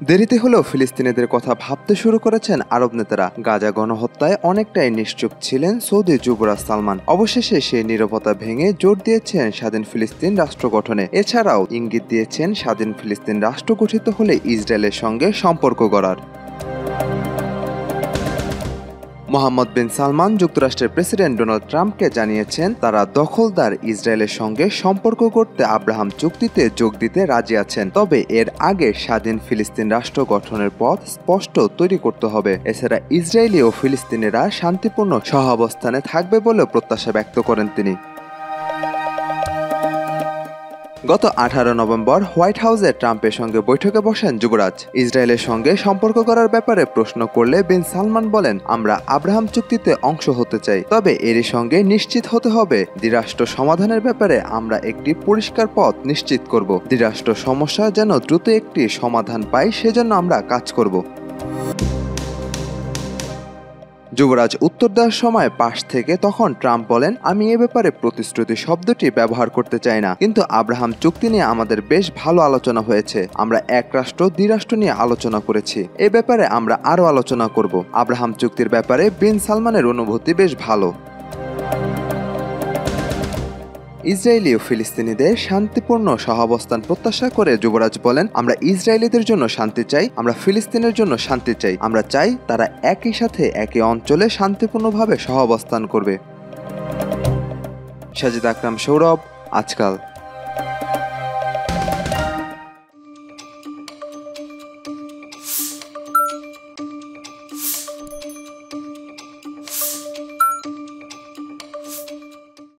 দেরিতে হলেও ফিলিস্তিনিদের কথা ভাবতে শুরু করেছেন আরব নেতারা। গাজা গণহত্যায় অনেকটাই নিশ্চুপ ছিলেন সৌদি যুবরাজ সালমান। অবশেষে সেই নীরবতা ভেঙে জোর দিয়েছেন স্বাধীন ফিলিস্তিন রাষ্ট্র গঠনে। এছাড়াও ইঙ্গিত দিয়েছেন স্বাধীন ফিলিস্তিন রাষ্ট্র গঠিত হলে ইসরায়েলের সঙ্গে সম্পর্ক গড়ার। মোহাম্মদ বিন সালমান যুক্তরাষ্ট্রের প্রেসিডেন্ট ডোনাল্ড ট্রাম্পকে জানিয়েছেন তারা দখলদার ইসরায়েলের সঙ্গে সম্পর্ক করতে আব্রাহাম চুক্তিতে যোগ দিতে রাজি আছেন, তবে এর আগে স্বাধীন ফিলিস্তিন রাষ্ট্র গঠনের পথ স্পষ্ট তৈরি করতে হবে। এছাড়া ইসরায়েলি ও ফিলিস্তিনিরা শান্তিপূর্ণ সহাবস্থানে থাকবে বলেও প্রত্যাশা ব্যক্ত করেন তিনি। গত 18 নভেম্বর হোয়াইট হাউসে ট্রাম্পের সঙ্গে বৈঠকে বসেন যুবরাজ। ইসরায়েলের সঙ্গে সম্পর্ক করার ব্যাপারে প্রশ্ন করলে বিন সালমান বলেন, আমরা আব্রাহাম চুক্তিতে অংশ হতে চাই, তবে এরই সঙ্গে নিশ্চিত হতে হবে দ্বিরাষ্ট্র সমাধানের ব্যাপারে আমরা একটি পরিষ্কার পথ নিশ্চিত করব। দ্বিরাষ্ট্র সমস্যা যেন দ্রুত একটি সমাধান পায় সেজন্য আমরা কাজ করব। যুবরাজ উত্তর দেওয়ার সময় পাশ থেকে তখন ট্রাম্প বলেন, আমি এ ব্যাপারে প্রতিশ্রুতি শব্দটি ব্যবহার করতে চাই না, কিন্তু আব্রাহাম চুক্তি নিয়ে আমাদের বেশ ভালো আলোচনা হয়েছে। আমরা এক রাষ্ট্র দ্বিরাষ্ট্র নিয়ে আলোচনা করেছি, এ ব্যাপারে আমরা আরও আলোচনা করব। আব্রাহাম চুক্তির ব্যাপারে বিন সালমানের অনুভূতি বেশ ভালো। ইসরায়েলি ও ফিলিস্তিনিদের শান্তিপূর্ণ সহাবস্থান প্রত্যাশা করে যুবরাজ বলেন, আমরা ইসরায়েলিদের জন্য শান্তি চাই, আমরা ফিলিস্তিনের জন্য শান্তি চাই। আমরা চাই তারা একই সাথে একই অঞ্চলে শান্তিপূর্ণভাবে সহাবস্থান করবে। সাজিদ আকরাম, সৌরভ, আজকাল।